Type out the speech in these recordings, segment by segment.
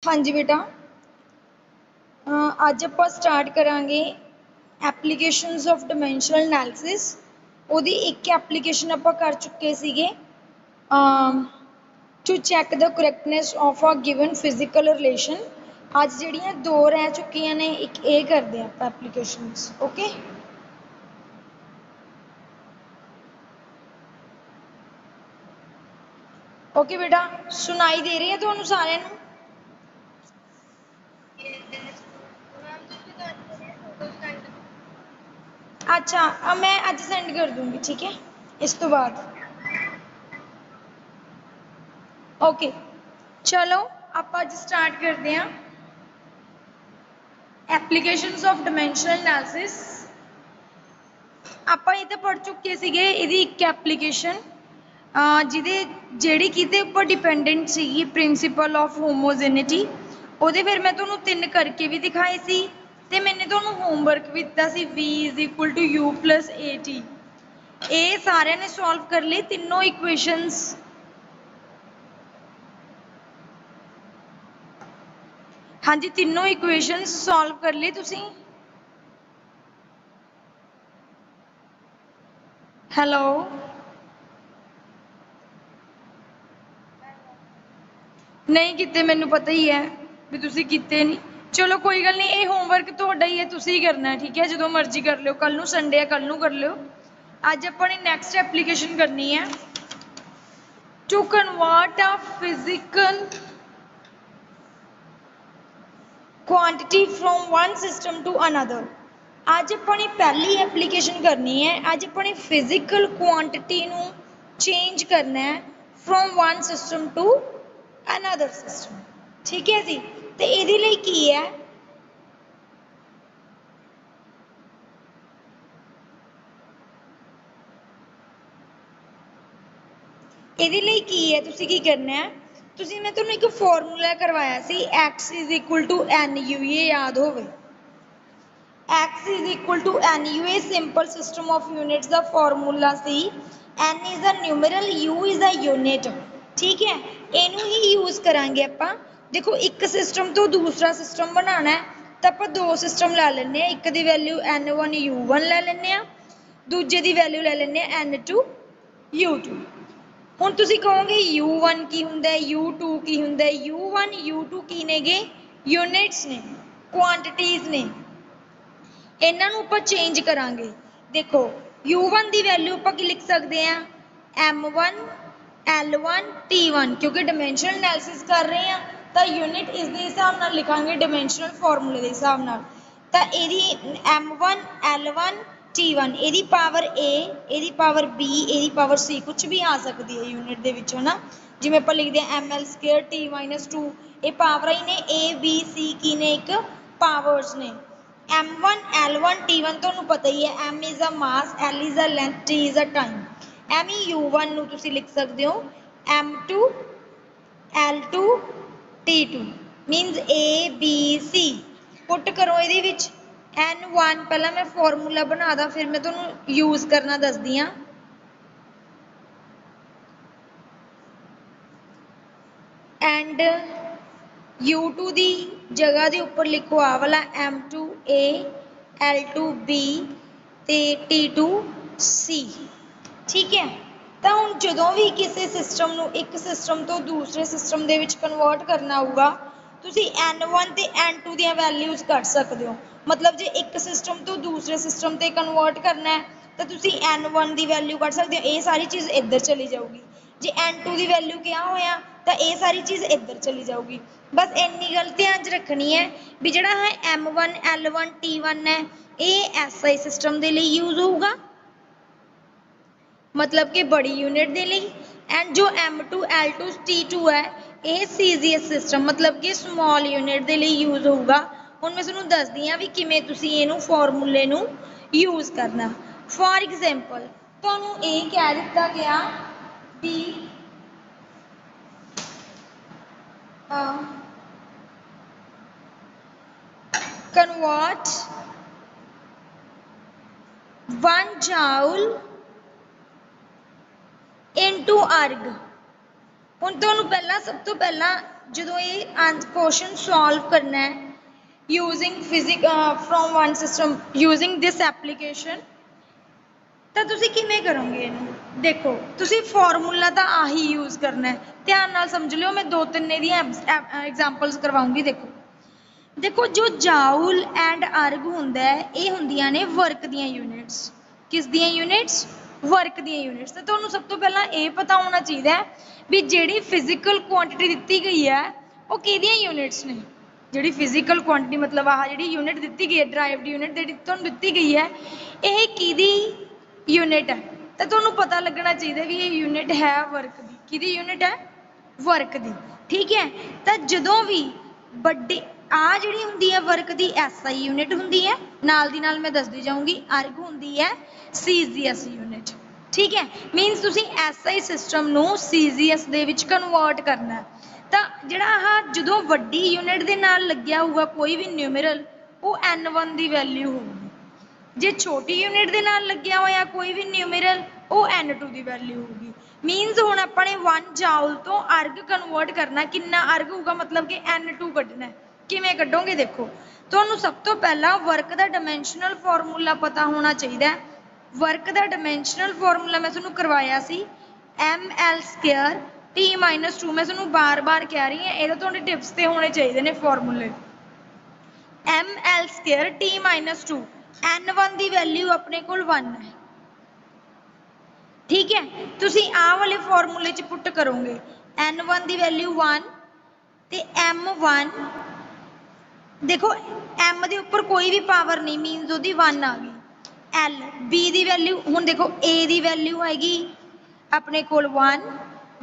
हाँ जी बेटा, अज आप स्टार्ट करांगे एप्लीकेशनस ऑफ डिमेंशनल एनालिसिस। ਉਹਦੀ एक एप्लीकेशन आप कर चुके सीगे to check the correctness of a given physical relation. अज ਜਿਹੜੀਆਂ दो रह चुकियां ने, एक ये करते हैं आप एप्लीकेशनस। ओके ओके बेटा, सुनाई दे रही है तुहानू सारे नू? अच्छा, मैं अज सेंड कर दूंगी, ठीक है, इस तो बाद। ओके चलो आप अज स्टार्ट करते हैं एप्लीकेशनस ऑफ डिमेंशनल एनालिसिस। ਆਪਾਂ ਇਹ ਤਾਂ ਪढ़ चुके ਸੀਗੇ ਇਹਦੀ ਇੱਕ ਐਪਲੀਕੇਸ਼ਨ ਜਿਹੜੀ ਕਿਤੇ ਉੱਪਰ ਡਿਪੈਂਡੈਂਟ ਸੀਗੀ ਪ੍ਰਿੰਸੀਪਲ ਆਫ ਹੋਮੋਜੈਨਿਟੀ। ਉਹਦੇ ਫਿਰ ਮੈਂ ਤੁਹਾਨੂੰ 3 ਕਰਕੇ ਵੀ ਦਿਖਾਏ ਸੀ ਤੇ ਮੈंने ਤੁਹਾਨੂੰ ਹੋਮਵਰਕ ਵੀ ਦਿੱਤਾ ਸੀ v = u + at। ਇਹ ਸਾਰਿਆਂ ਨੇ ਸੋਲਵ ਕਰ ਲਈ ਤਿੰਨੋਂ ਇਕੁਏਸ਼ਨਸ। हाँ जी, तीनों इक्वेशनस सॉल्व कर ली तुसी? हेलो नहीं किते, मैनू पता ही है भी तुसी किते नहीं। चलो कोई गल नहीं, ये होमवर्क तुहाडा ही है, तुसी ही करना है, ठीक है, जो मर्जी कर लियो। कल नू संडे है, कल नू कर लियो। अज अपनी नैक्सट एप्लीकेशन करनी है to convert a physical quantity from one system to another. अज अपनी पहली एप्लीकेशन करनी है, अज अपनी फिजिकल क्वांटिटी नू चेंज करना है from one system to another system, ठीक है जी। तो ये लिए की है, ਇਹਦੇ ਲਈ ਕੀ ਹੈ, ਤੁਸੀਂ ਕੀ ਕਰਨਾ ਹੈ, ਤੁਸੀਂ मैं ਤੁਹਾਨੂੰ एक ਫਾਰਮੂਲਾ ਕਰਵਾਇਆ ਸੀ x = nu, ਇਹ याद ਹੋਵੇ। x = nu, a simple system of units the formula C n is a numeral, u is a unit, ठीक है। ਇਹਨੂੰ ਹੀ यूज करांगे ਆਪਾਂ। देखो एक सिस्टम तो दूसरा सिस्टम बनाना है तो आप दो सिस्टम लै लें, एक की वैल्यू n1 u1 लै लें, दूजे की वैल्यू लै लें n2 u2। हुण तुसीं कहोगे u1 की हुंदा है, u2 की हुंदा है। u1 u2 की नेगे? यूनिट्स ने, क्वांटिटीज ने। इन्हां नूं आपां चेंज करांगे। देखो u1 की वैल्यू आपां की लिख सकते हैं m1 l1 t1, क्योंकि डिमेंशनल एनालिसिस कर रहे हैं तो यूनिट इस दे हिसाब नाल लिखांगे, डिमेंशनल फॉर्मूले के हिसाब नाल। तो इहदी m1 l1 t1, इहदी पावर a, इहदी पावर b, इहदी पावर c, कुछ भी आ सकती है यूनिट दे विच, है ना। जिवें आपां लिखदे हैं ml² t-2, ये पावर ही ने, a b c की ने एक पावर्स ने। m1 l1 t1 तुहानूं पता ही है, m is a mass, l is a length, t is a time. M ही u1 नूं तुसीं लिख सकते हो m2 l2 t2 means a b c। Put करो ये n1, पहला मैं फॉर्मूला बना दा, फिर मैं तुहानूं यूज करना दसदी हाँ। एंड u2 की जगह के उपर लिखो आ वाला m2 a l2 b ते t2 c, ठीक है। तो हुण जदों भी किसी सिस्टम नूं एक सिस्टम तो दूसरे सिस्टम दे विच कन्वर्ट करना होगा, तुसीं n1 ते n2 दी वैल्यूज़ कढ सकदे हो। मतलब जे एक सिस्टम तो दूसरे सिस्टम ते कन्वर्ट करना है तो तुसीं n1 दी वैल्यू कढ सकदे हो, ये सारी चीज़ इधर चली जाऊगी। जे n2 दी वैल्यू क्या होया तो ये सारी चीज़ इधर चली जाऊगी। बस इन्नी गल ध्यान च रखनी है भी जिहड़ा है m1 l1 t1 है, ये SI सिस्टम दे लई यूज होगा, मतलब कि बड़ी यूनिट दे लई। एंड जो m2 l2 t2 है, ये CGS सिस्टम मतलब कि स्मॉल यूनिट दे लई यूज होगा। हुण मैं तुहानूं दसदी हां भी किवें तुसीं इहनूं फॉर्मूले नूं यूज करना। फॉर एग्जाम्पल तुहानूं ये कह दिता गया भी कन्वर्ट 1 joule into अर्ग। हुण तुहानूं पहला सब तो पहला ਜਦੋਂ ਇਹ ਕੁਐਸਚਨ ਸੋਲਵ ਕਰਨਾ ਹੈ using from one system using this application, ਤਾਂ ਤੁਸੀਂ ਕਿਵੇਂ ਕਰੋਗੇ ਇਹਨੂੰ? ਦੇਖੋ ਤੁਸੀਂ ਫਾਰਮੂਲਾ ਤਾਂ ਆਹੀ ਯੂਜ਼ ਕਰਨਾ ਹੈ, ਧਿਆਨ ਨਾਲ ਸਮਝ ਲਿਓ। ਮੈਂ 2-3 ਇਹਦੀਆਂ ਐਗਜ਼ਾਮਪਲਸ ਕਰਵਾਉਂਗੀ। ਦੇਖੋ ਜੋ ਜਾਊਲ ਐਂਡ ਅਰਗ ਹੁੰਦਾ ਹੈ, ਇਹ ਹੁੰਦੀਆਂ ਨੇ ਵਰਕ ਦੀਆਂ ਯੂਨਿਟਸ। ਕਿਸ ਦੀਆਂ ਯੂਨਿਟਸ? ਵਰਕ ਦੀਆਂ ਯੂਨਿਟਸ। ਤਾਂ ਤੁਹਾਨੂੰ ਸਭ ਤੋਂ ਪਹਿਲਾਂ ਇਹ ਪਤਾ ਹੋਣਾ ਚਾਹੀਦਾ ਹੈ ਵੀ ਜਿਹੜੀ ਫਿਜ਼ੀਕਲ ਕੁਆਂਟੀਟੀ ਦਿੱਤੀ ਗਈ ਹੈ ਉਹ ਕਿਹਦੀਆਂ ਯੂਨਿਟਸ ਨੇ। ਜਿਹੜੀ ਫਿਜ਼ੀਕਲ ਕੁਆਂਟੀਟੀ ਮਤਲਬ ਆਹ ਜਿਹੜੀ ਯੂਨਿਟ ਦਿੱਤੀ ਗਈ ਹੈ, ਡਰਾਈਵਡ ਯੂਨਿਟ ਜਿਹੜੀ ਤੁਹਾਨੂੰ ਦਿੱਤੀ ਗਈ ਹੈ, ਇਹ ਕਿਹਦੀ ਯੂਨਿਟ ਹੈ? ਤਾਂ ਤੁਹਾਨੂੰ ਪਤਾ ਲੱਗਣਾ ਚਾਹੀਦਾ ਵੀ ਇਹ ਯੂਨਿਟ ਹੈ ਵਰਕ ਦੀ। ਕਿਹਦੀ ਯੂਨਿਟ ਹੈ? ਵਰਕ ਦੀ। ਠੀਕ ਹੈ, ਤਾਂ ਜਦੋਂ ਵੀ ਵੱਡੀ ਆ ਜਿਹੜੀ ਹੁੰਦੀ ਹੈ ਵਰਕ ਦੀ SI ਯੂਨਿਟ ਹੁੰਦੀ ਹੈ, ਨਾਲ ਦੀ ਨਾਲ ਮੈਂ ਦੱਸਦੀ ਜਾਊਂਗੀ ਅਰਗ ਹੁੰਦੀ ਹੈ CGS ਯੂਨਿਟ। ਠੀਕ ਹੈ, ਮੀਨਸ ਤੁਸੀਂ SI ਸਿਸਟਮ ਨੂੰ CGS ਦੇ ਵਿੱਚ ਕਨਵਰਟ ਕਰਨਾ। ਤਾਂ ਜਿਹੜਾ ਆਹ ਜਦੋਂ ਵੱਡੀ ਯੂਨਿਟ ਦੇ ਨਾਲ ਲੱਗਿਆ ਹੋਊਗਾ ਕੋਈ ਵੀ ਨਿਊਮਰਲ, ਉਹ N1 ਦੀ ਵੈਲਿਊ ਹੋਊਗੀ। ਜੇ ਛੋਟੀ ਯੂਨਿਟ ਦੇ ਨਾਲ ਲੱਗਿਆ ਹੋਇਆ ਕੋਈ ਵੀ ਨਿਊਮਰਲ, ਉਹ N2 ਦੀ ਵੈਲਿਊ ਹੋਊਗੀ। ਮੀਨਸ ਹੁਣ ਆਪਾਂ ਨੇ 1 ਜਾਊਲ ਤੋਂ ਅਰਗ ਕਨਵਰਟ ਕਰਨਾ। ਕਿੰਨਾ ਅਰਗ ਹੋਊਗਾ? ਮਤਲਬ ਕਿ N2 ਕੱਢਣਾ। ਕਿਵੇਂ ਕੱਢੋਗੇ? ਦੇਖੋ ਤੁਹਾਨੂੰ ਸਭ ਤੋਂ ਪਹਿਲਾਂ ਵਰਕ ਦਾ ਡਾਇਮੈਂਸ਼ਨਲ ਫਾਰਮੂਲਾ ਪਤਾ ਹੋਣਾ ਚਾਹੀਦਾ। ਵਰਕ ਦਾ ਡਾਇਮੈਂਸ਼ਨਲ ਫਾਰਮੂਲਾ ਮੈਂ ਤੁਹਾਨੂੰ ਕਰਵਾਇਆ ਸੀ, ml² T-2। ਮੈਂ ਤੁਹਾਨੂੰ ਬਾਰ-ਬਾਰ ਕਹਿ ਰਹੀ ਹਾਂ, ਇਹਦਾ ਤੁਹਾਡੇ ਟਿਪਸ ਤੇ ਹੋਣੇ ਚਾਹੀਦੇ ਨੇ ਫਾਰਮੂਲੇ। ml² T-2, N1 ਦੀ ਵੈਲਿਊ ਆਪਣੇ ਕੋਲ 1 ਹੈ। ਠੀਕ ਹੈ, ਤੁਸੀਂ ਆਹ ਵਾਲੇ ਫਾਰਮੂਲੇ 'ਚ ਪੁੱਟ ਕਰੋਗੇ N1 ਦੀ ਵੈਲਿਊ 1 ਤੇ M1। ਦੇਖੋ M ਦੇ ਉੱਪਰ ਕੋਈ ਵੀ ਪਾਵਰ ਨਹੀਂ, ਮੀਨਸ ਉਹਦੀ 1 ਆ ਗਈ। L B ਦੀ ਵੈਲਿਊ, ਹੁਣ ਦੇਖੋ A ਦੀ ਵੈਲਿਊ ਹੈਗੀ ਆਪਣੇ ਕੋਲ 1,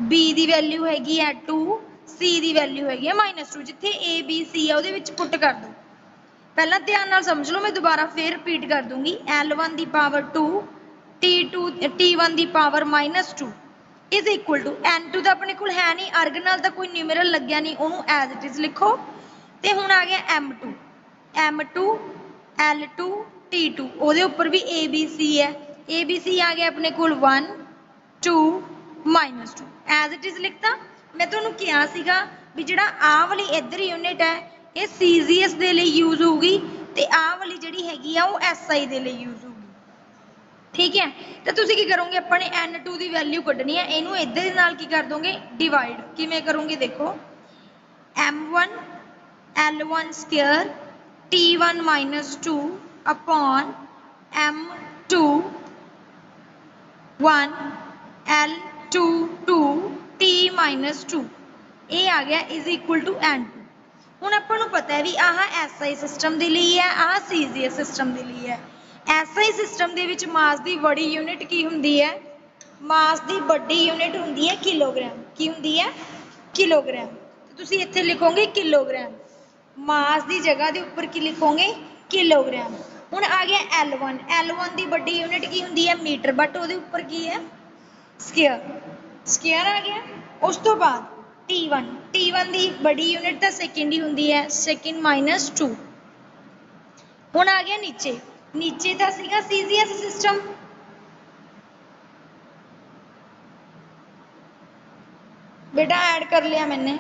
B ਦੀ ਵੈਲਿਊ ਹੈਗੀ ਹੈ 2, C ਦੀ ਵੈਲਿਊ ਹੈਗੀ ਹੈ -2। ਜਿੱਥੇ A B C ਆ ਉਹਦੇ ਵਿੱਚ ਪੁੱਟ ਕਰ ਦਿਓ। ਪਹਿਲਾਂ ਧਿਆਨ ਨਾਲ ਸਮਝ ਲਓ, ਮੈਂ ਦੁਬਾਰਾ ਫੇਰ ਰਿਪੀਟ ਕਰ ਦੂੰਗੀ। L1 ਦੀ ਪਾਵਰ 2, T1 ਦੀ power -2 is equal to N2 ਤਾਂ ਆਪਣੇ ਕੋਲ ਹੈ ਨਹੀਂ, ਅਰਗ ਨਾਲ ਤਾਂ ਕੋਈ ਨਿਊਮਰਲ ਲੱਗਿਆ ਨਹੀਂ, ਉਹਨੂੰ ਐਜ਼ ਇਟ ਇਜ਼ ਲਿਖੋ। ਤੇ ਹੁਣ ਆ ਗਿਆ M2, L2 T2, ਉਹਦੇ ਉੱਪਰ ਵੀ ABC ਹੈ। ABC ਆ ਗਿਆ ਆਪਣੇ ਕੋਲ 1 2 -2 ਐਜ਼ ਇਟ ਇਜ਼ ਲਿਖਤਾ। ਮੈਂ ਤੁਹਾਨੂੰ ਕਿਹਾ ਸੀਗਾ ਵੀ ਜਿਹੜਾ ਆਹ ਵਾਲੀ ਇੱਧਰ ਯੂਨਿਟ ਹੈ ਇਹ CGS ਦੇ ਲਈ ਯੂਜ਼ ਹੋਊਗੀ, ਤੇ ਆਹ ਵਾਲੀ ਜਿਹੜੀ ਹੈਗੀ ਆ ਉਹ SI ਦੇ ਲਈ ਯੂਜ਼ ਹੋਊਗੀ। ਠੀਕ ਹੈ, ਤਾਂ ਤੁਸੀਂ ਕੀ ਕਰੋਗੇ? ਆਪਾਂ ਨੇ N2 ਦੀ ਵੈਲਿਊ ਕੱਢਣੀ ਹੈ, ਇਹਨੂੰ ਇੱਧਰ ਦੇ ਨਾਲ ਕੀ ਕਰ ਦੋਗੇ? ਡਿਵਾਈਡ। ਕਿਵੇਂ ਕਰੋਗੇ? ਦੇਖੋ M1 L1² T1 -2 upon M2 1 L2 2 T -2, ਇਹ ਆ ਗਿਆ ਇਜ਼ ਇਕੁਅਲ ਟੂ N2। ਹੁਣ ਆਪਾਂ ਨੂੰ ਪਤਾ ਹੈ ਵੀ ਆਹ SI ਸਿਸਟਮ ਦੇ ਲਈ ਹੈ, ਆਹ CGS ਸਿਸਟਮ ਦੇ ਲਈ ਹੈ। SI ਸਿਸਟਮ ਦੇ ਵਿੱਚ ਮਾਸ ਦੀ ਬੜੀ ਯੂਨਿਟ ਕੀ ਹੁੰਦੀ ਹੈ? ਮਾਸ ਦੀ ਵੱਡੀ ਯੂਨਿਟ ਹੁੰਦੀ ਹੈ ਕਿਲੋਗ੍ਰਾਮ। ਕੀ ਹੁੰਦੀ ਹੈ? ਕਿਲੋਗ੍ਰਾਮ। ਤੁਸੀਂ ਇੱਥੇ ਲਿਖੋਗੇ ਕਿਲੋਗ੍ਰਾਮ, ਮਾਸ ਦੀ ਜਗ੍ਹਾ ਦੇ ਉੱਪਰ ਕੀ ਲਿਖੋਗੇ? ਕਿਲੋਗ੍ਰਾਮ। ਹੁਣ ਆ ਗਿਆ L1, L1 ਦੀ ਵੱਡੀ ਯੂਨਿਟ ਕੀ ਹੁੰਦੀ ਹੈ? ਮੀਟਰ, ਬਟ ਉਹਦੇ ਉੱਪਰ ਕੀ ਹੈ? ਸਕੁਅਰ। ਸਕੁਅਰ ਆ ਗਿਆ। ਉਸ ਤੋਂ ਬਾਅਦ T1, T1 ਦੀ ਬੜੀ ਯੂਨਿਟ ਤਾਂ ਸੈਕਿੰਡ ਹੀ ਹੁੰਦੀ ਹੈ, ਸੈਕਿੰਡ -2। ਹੁਣ ਆ ਗਿਆ ਨੀਚੇ, ਨੀਚੇ ਤਾਂ ਸੀਗਾ CGS ਸਿਸਟਮ। ਬੇਟਾ ਐਡ ਕਰ ਲਿਆ ਮੈਨੇ।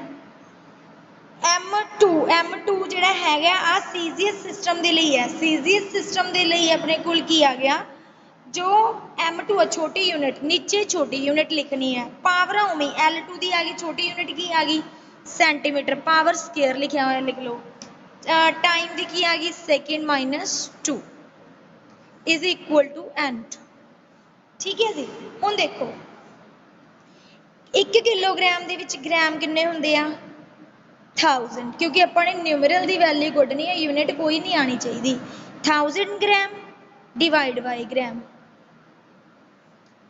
M2 ਜਿਹੜਾ ਹੈਗਾ ਆ CGS ਸਿਸਟਮ ਦੇ ਲਈ ਹੈ। CGS ਸਿਸਟਮ ਦੇ ਲਈ ਆਪਣੇ ਕੋਲ ਕੀ ਆ ਗਿਆ? ਜੋ M2 ਹੈ ਛੋਟੀ ਯੂਨਿਟ, ਨੀਚੇ ਛੋਟੀ ਯੂਨਿਟ ਲਿਖਣੀ ਹੈ। ਪਾਵਰ ਉਵੇਂ L2 ਦੀ ਆ ਗਈ, ਛੋਟੀ ਯੂਨਿਟ ਕੀ ਆ ਗਈ? ਸੈਂਟੀਮੀਟਰ। ਪਾਵਰ ਸਕੁਅਰ ਲਿਖਿਆ ਹੋਇਆ ਲਿਖ ਲਓ। ਟਾਈਮ ਦੀ ਕੀ ਆ ਗਈ? Second -2 is equal to N2। ਠੀਕ ਹੈ ਜੀ। ਹੁਣ ਦੇਖੋ 1 ਕਿਲੋਗ੍ਰਾਮ ਦੇ ਵਿੱਚ ਗ੍ਰਾਮ ਕਿੰਨੇ ਹੁੰਦੇ ਆ? 1000, ਕਿਉਂਕਿ ਆਪਾਂ ਨੇ ਨਿਊਮਰਲ ਦੀ ਵੈਲਿਊ ਕੱਢਣੀ ਹੈ, ਯੂਨਿਟ ਕੋਈ ਨਹੀਂ ਆਣੀ ਚਾਹੀਦੀ। 1000 gram divide by gram.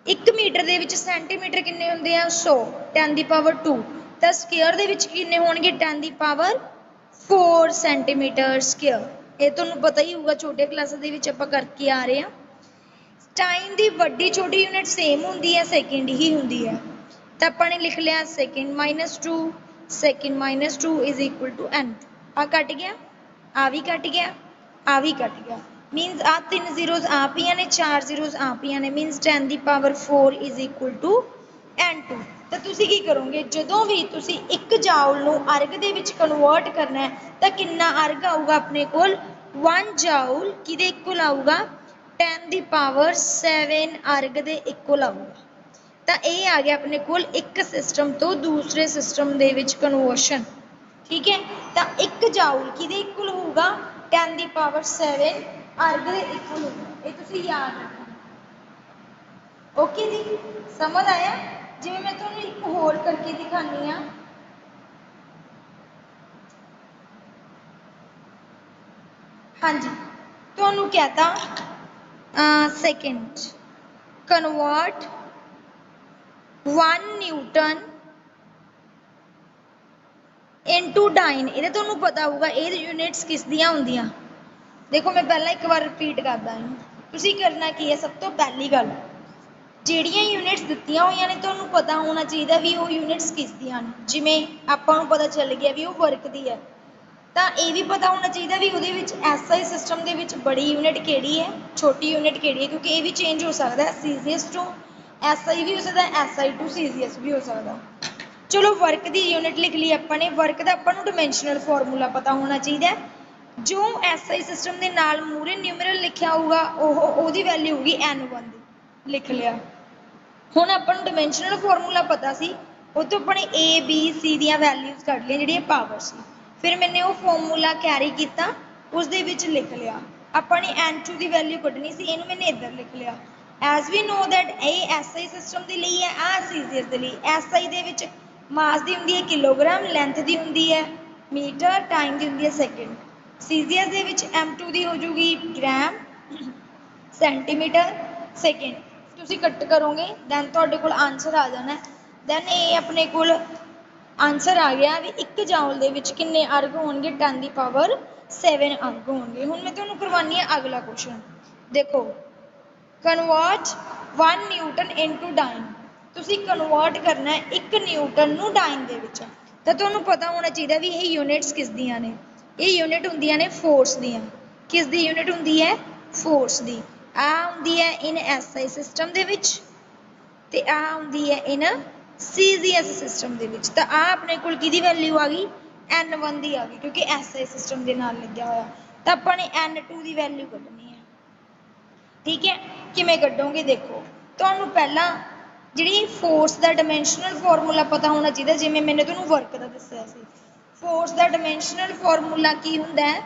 1 metre ਦੇ ਵਿੱਚ ਸੈਂਟੀਮੀਟਰ ਕਿੰਨੇ ਹੁੰਦੇ ਆ? 100, 10⁻²। ਤਾਂ ਸਕੁਅਰ ਦੇ ਵਿੱਚ ਕਿੰਨੇ ਹੋਣਗੇ? 10⁻4 ਸੈਂਟੀਮੀਟਰ ਸਕੁਅਰ। ਇਹ ਤੁਹਾਨੂੰ ਪਤਾ ਹੀ ਹੋਊਗਾ, ਛੋਟੇ ਕਲਾਸਾਂ ਦੇ ਵਿੱਚ ਆਪਾਂ ਕਰਕੇ ਆ ਰਹੇ ਹਾਂ। ਟਾਈਮ ਦੀ ਵੱਡੀ ਛੋਟੀ ਯੂਨਿਟ ਸੇਮ ਹੁੰਦੀ ਹੈ, ਸੈਕਿੰਡ ਹੀ ਹੁੰਦੀ ਹੈ। ਤਾਂ ਆਪਾਂ ਨੇ ਲਿਖ ਲਿਆ second -2, second -2 is equal to N2। ਆ ਕੱਟ ਗਿਆ, ਆ ਵੀ ਕੱਟ ਗਿਆ, ਆ ਵੀ ਕੱਟ ਗਿਆ। ਮੀਨਸ ਆ 3 ਜ਼ੀਰੋਜ਼ ਆ ਪਈਆਂ ਨੇ, 4 ਜ਼ੀਰੋਜ਼ ਆ ਪਈਆਂ ਨੇ। Means 10⁻4 is equal to N2। ਤਾਂ ਤੁਸੀਂ ਕੀ ਕਰੋਗੇ, ਜਦੋਂ ਵੀ ਤੁਸੀਂ 1 ਜਾਊਲ ਨੂੰ ਅਰਗ ਦੇ ਵਿੱਚ ਕਨਵਰਟ ਕਰਨਾ ਹੈ ਤਾਂ ਕਿੰਨਾ ਅਰਗ ਆਊਗਾ ਆਪਣੇ ਕੋਲ 1 ਜਾਊਲ ਕਿਹਦੇ ਇਕੁਅਲ ਆਊਗਾ 10 ਦੀ ਪਾਵਰ 7 ਅਰਗ ਦੇ ਇਕੁਅਲ ਆਊਗਾ। ਤਾਂ ਇਹ ਆ ਗਿਆ ਆਪਣੇ ਕੋਲ ਇੱਕ ਸਿਸਟਮ ਤੋਂ ਦੂਸਰੇ ਸਿਸਟਮ ਦੇ ਵਿੱਚ ਕਨਵਰਸ਼ਨ। ਠੀਕ ਹੈ, ਤਾਂ 1 ਜਾਊਲ ਕਿਹਦੇ ਇਕੁਅਲ ਹੋਊਗਾ 10 ਦੀ ਪਾਵਰ 7 ਅਰਗ ਦੇ ਇਕੁਅਲ ਹੋਊਗਾ। ਇਹ ਤੁਸੀਂ ਯਾਦ ਰੱਖਣਾ। ਓਕੇ ਜੀ, ਸਮਝ ਆਇਆ। ਜਿਵੇਂ ਮੈਂ ਤੁਹਾਨੂੰ ਇੱਕ ਹੋਰ ਕਰਕੇ ਦਿਖਾਨੀ ਆ। ਹਾਂਜੀ, ਤੁਹਾਨੂੰ ਕਹਤਾ second convert 1 newton into dyne. ਇਹਦੇ ਤੁਹਾਨੂੰ ਪਤਾ ਹੋਊਗਾ ਇਹ ਯੂਨਿਟਸ ਕਿਸ ਦੀਆਂ ਹੁੰਦੀਆਂ। ਦੇਖੋ ਮੈਂ ਪਹਿਲਾਂ ਇੱਕ ਵਾਰ ਰਿਪੀਟ ਕਰਦਾ ਇਹਨੂੰ। ਤੁਸੀਂ ਕਰਨਾ ਕੀ ਹੈ, ਸਭ ਤੋਂ ਪਹਿਲੀ ਗੱਲ ਜਿਹੜੀਆਂ ਯੂਨਿਟਸ ਦਿੱਤੀਆਂ ਹੋਈਆਂ ਨੇ ਤੁਹਾਨੂੰ ਪਤਾ ਹੋਣਾ ਚਾਹੀਦਾ ਵੀ ਉਹ ਯੂਨਿਟਸ ਕਿਸ ਦੀਆਂ ਨੇ। ਜਿਵੇਂ ਆਪਾਂ ਨੂੰ ਪਤਾ ਚੱਲ ਗਿਆ ਵੀ ਉਹ ਵਰਕ ਦੀ ਹੈ, ਤਾਂ ਇਹ ਵੀ ਪਤਾ ਹੋਣਾ ਚਾਹੀਦਾ ਵੀ ਉਹਦੇ ਵਿੱਚ ਐਸਆਈ ਸਿਸਟਮ ਦੇ ਵਿੱਚ ਬੜੀ ਯੂਨਿਟ ਕਿਹੜੀ ਹੈ, ਛੋਟੀ ਯੂਨਿਟ ਕਿਹੜੀ ਹੈ, ਕਿਉਂਕਿ ਇਹ ਵੀ ਚੇਂਜ ਹੋ ਸਕਦਾ ਸੀਜ਼ੀਐਸ ਟੂ ਐਸਆਈ ਵੀ ਹੋ ਸਕਦਾ, ਐਸਆਈ ਟੂ ਸੀਜ਼ੀਐਸ ਵੀ ਹੋ ਸਕਦਾ। ਚਲੋ ਵਰਕ ਦੀ ਯੂਨਿਟ ਲਿਖ ਲਈ ਆਪਾਂ ਨੇ। ਵਰਕ ਦਾ ਆਪਾਂ ਨੂੰ ਡਾਇਮੈਂਸ਼ਨਲ ਫਾਰਮੂਲਾ ਪਤਾ ਹੋਣਾ ਚਾਹੀਦਾ। ਜੋ ਐਸਆਈ ਸਿਸਟਮ ਦੇ ਨਾਲ ਮੂਰੇ ਨਿਊਮਰਲ ਲਿਖਿਆ ਹੋਊਗਾ ਉਹਦੀ ਵੈਲਿਊ ਹੋਊਗੀ n1 ਦੀ, ਲਿਖ ਲਿਆ। ਹੁਣ ਆਪਾਂ ਨੂੰ ਡਾਇਮੈਂਸ਼ਨਲ ਫਾਰਮੂਲਾ ਪਤਾ ਸੀ, ਉਹ ਤੋਂ ਆਪਾਂ ਨੇ a b c ਦੀਆਂ ਵੈਲਿਊਜ਼ ਕੱਢ ਲਈਆਂ ਜਿਹੜੀਆਂ ਪਾਵਰ ਸੀ। ਫਿਰ ਮੈंने ਉਹ ਫਾਰਮੂਲਾ ਕੈਰੀ ਕੀਤਾ, ਉਸ ਦੇ ਵਿੱਚ ਲਿਖ ਲਿਆ। ਆਪਾਂ ਨੇ n2 ਦੀ ਵੈਲਿਊ ਕੱਢਣੀ ਸੀ, ਇਹਨੂੰ ਮੈंने ਇੱਧਰ ਲਿਖ ਲਿਆ। ਐਜ਼ ਵੀ ਨੋ ਦੈਟ ਇਹ ਐਸਆਈ ਸਿਸਟਮ ਦੇ ਲਈ ਹੈ, ਆਹ ਸੀਜ਼ੀਐਸ ਦੇ ਲਈ। ਐਸਆਈ ਦੇ ਵਿੱਚ ਮਾਸ ਦੀ ਹੁੰਦੀ ਹੈ ਕਿਲੋਗ੍ਰਾਮ, ਲੈਂਥ ਦੀ ਹੁੰਦੀ ਹੈ ਮੀਟਰ, ਟਾਈਮ ਦੀ ਹੁੰਦੀ ਹੈ ਸੈਕਿੰਡ। ਸੀਜ਼ੀਐਸ ਦੇ ਵਿੱਚ m2 ਦੀ ਹੋ ਜੂਗੀ ਗ੍ਰਾਮ, ਸੈਂਟੀਮੀਟਰ, ਸੈਕਿੰਡ। ਤੁਸੀਂ ਕੱਟ ਕਰੋਗੇ ਦੈਨ ਤੁਹਾਡੇ ਕੋਲ ਆਨਸਰ ਆ ਜਾਣਾ। ਦੈਨ ਇਹ ਆਪਣੇ ਕੋਲ ਆਨਸਰ ਆ ਗਿਆ ਵੀ 1 ਜਾਊਲ ਦੇ ਵਿੱਚ ਕਿੰਨੇ ਅਰਗ ਹੋਣਗੇ 10 ਦੀ ਪਾਵਰ 7 ਅਰਗ ਹੋਣਗੇ। ਹੁਣ ਮੈਂ ਤੁਹਾਨੂੰ ਕਰਵਾਨੀ ਹੈ ਅਗਲਾ ਕੁਐਸਚਨ। ਦੇਖੋ ਕਨਵਰਟ 1 ਨਿਊਟਨ ਇਨਟੂ ਡਾਈਨ। ਤੁਸੀਂ ਕਨਵਰਟ ਕਰਨਾ ਹੈ 1 ਨਿਊਟਨ ਨੂੰ ਡਾਈਨ ਦੇ ਵਿੱਚ, ਤਾਂ ਤੁਹਾਨੂੰ ਪਤਾ ਹੋਣਾ ਚਾਹੀਦਾ ਵੀ ਇਹ ਯੂਨਿਟਸ ਕਿਸ ਦੀਆਂ ਨੇ। ਇਹ ਯੂਨਿਟ ਹੁੰਦੀਆਂ ਨੇ ਫੋਰਸ ਦੀਆਂ। ਕਿਸ ਦੀ ਯੂਨਿਟ ਹੁੰਦੀ ਹੈ, ਫੋਰਸ ਦੀ। ਆਹ ਹੁੰਦੀ ਹੈ ਇਨ ਐਸਆਈ ਸਿਸਟਮ ਦੇ ਵਿੱਚ ਤੇ ਆਹ ਹੁੰਦੀ ਹੈ ਇਨ ਸੀਜ਼ੀਐਸ ਸਿਸਟਮ ਦੇ ਵਿੱਚ। ਤਾਂ ਆਹ ਆਪਣੇ ਕੋਲ ਕਿਹਦੀ ਵੈਲਿਊ ਆ ਗਈ n1 ਦੀ ਆ ਗਈ, ਕਿਉਂਕਿ ਐਸਆਈ ਸਿਸਟਮ ਦੇ ਨਾਲ ਲੱਗਿਆ ਹੋਇਆ। ਤਾਂ ਆਪਾਂ ਨੇ n2 ਦੀ ਵੈਲਿਊ ਕੱਢਣੀ ਹੈ। ਠੀਕ ਹੈ, ਕਿਵੇਂ ਕੱਢੋਗੇ ਦੇਖੋ, ਤੁਹਾਨੂੰ ਪਹਿਲਾਂ ਜਿਹੜੀ ਫੋਰਸ ਦਾ ਡਾਇਮੈਂਸ਼ਨਲ ਫਾਰਮੂਲਾ ਪਤਾ ਹੋਣਾ ਚਾਹੀਦਾ। ਜਿਵੇਂ ਮੈंने ਤੁਹਾਨੂੰ ਵਰਕ ਦਾ ਦੱਸਿਆ ਸੀ, ਫੋਰਸ ਦਾ ਡਾਇਮੈਂਸ਼ਨਲ ਫਾਰਮੂਲਾ ਕੀ ਹੁੰਦਾ ਹੈ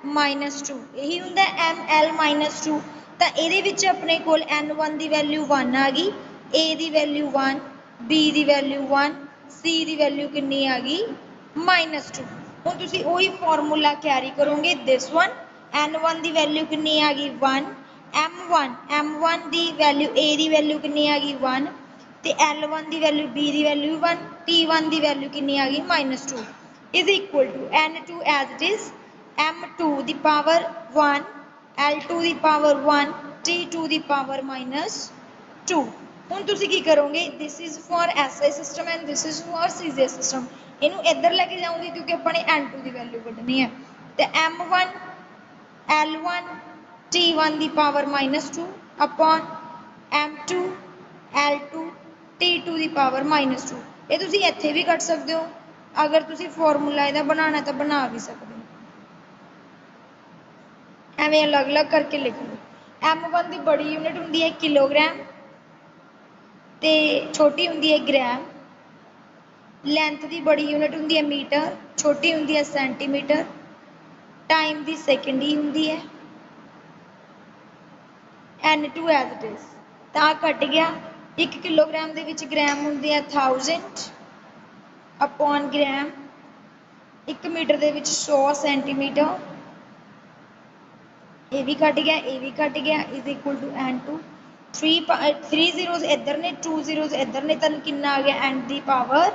ml-2। ਇਹੀ ਹੁੰਦਾ ml-2। ਤਾਂ ਇਹਦੇ ਵਿੱਚ ਆਪਣੇ ਕੋਲ n1 ਦੀ ਵੈਲਿਊ 1 ਆ ਗਈ, a ਦੀ ਵੈਲਿਊ 1, b ਦੀ ਵੈਲਿਊ 1, c ਦੀ ਵੈਲਿਊ ਕਿੰਨੀ ਆ ਗਈ -2। ਹੁਣ ਤੁਸੀਂ ਉਹੀ ਫਾਰਮੂਲਾ ਕੈਰੀ ਕਰੋਗੇ this one. n1 the value ਕਿੰਨੀ ਆ ਗਈ 1, m1 ਦੀ ਵੈਲਿਊ a ਦੀ ਵੈਲਿਊ ਕਿੰਨੀ ਆ ਗਈ 1 ਤੇ l1 ਦੀ ਵੈਲਿਊ b ਦੀ ਵੈਲਿਊ 1, t1 ਦੀ ਵੈਲਿਊ ਕਿੰਨੀ ਆ ਗਈ -2 is equal to n2 as it is m2 the power 1, l2 the power 1, t2 the power -2। ਹੁਣ ਤੁਸੀਂ ਕੀ ਕਰੋਗੇ, this is for SI system and this is for CGS system। ਇਹਨੂੰ ਇੱਧਰ ਲੈ ਕੇ ਜਾਊਂਗੀ ਕਿਉਂਕਿ ਆਪਾਂ ਨੇ n2 ਦੀ ਵੈਲਿਊ ਕੱਢਣੀ ਹੈ। ਤੇ m1 l1 t1 ਦੀ power -2 upon m2 l2 t2 ਦੀ ਪਾਵਰ -2। ਇਹ ਤੁਸੀਂ ਇੱਥੇ ਵੀ ਕੱਢ ਸਕਦੇ ਹੋ, ਅਗਰ ਤੁਸੀਂ ਫਾਰਮੂਲਾ ਇਹਦਾ ਬਣਾਉਣਾ ਤਾਂ ਬਣਾ ਵੀ ਸਕਦੇ ਹੋ। ਐਵੇਂ ਅਲੱਗ-ਅਲੱਗ ਕਰਕੇ ਲਿਖ ਲਓ। m1 ਦੀ ਬੜੀ ਯੂਨਿਟ ਹੁੰਦੀ ਹੈ ਕਿਲੋਗ੍ਰਾਮ ਤੇ ਛੋਟੀ ਹੁੰਦੀ ਹੈ ਗ੍ਰਾਮ। ਲੈਂਥ ਦੀ ਬੜੀ ਯੂਨਿਟ ਹੁੰਦੀ ਹੈ ਮੀਟਰ, ਛੋਟੀ ਹੁੰਦੀ ਹੈ ਸੈਂਟੀਮੀਟਰ। ਟਾਈਮ ਦੀ ਸੈਕਿੰਡ ਹੀ ਹੁੰਦੀ ਹੈ। n2 as it is। ਤਾਂ ਘਟ ਗਿਆ। 1 ਕਿਲੋਗ੍ਰਾਮ ਦੇ ਵਿੱਚ ਗ੍ਰਾਮ ਹੁੰਦੇ ਆ 1000 upon ਗ੍ਰਾਮ। 1 ਮੀਟਰ ਦੇ ਵਿੱਚ 100 ਸੈਂਟੀਮੀਟਰ। ਇਹ ਵੀ ਘਟ ਗਿਆ, ਇਹ ਵੀ ਘਟ ਗਿਆ is equal to n2। 3 zeros ਇੱਧਰ ਨੇ, 2 zeros ਇੱਧਰ ਨੇ, ਤਾਂ ਕਿੰਨਾ ਆ ਗਿਆ n the power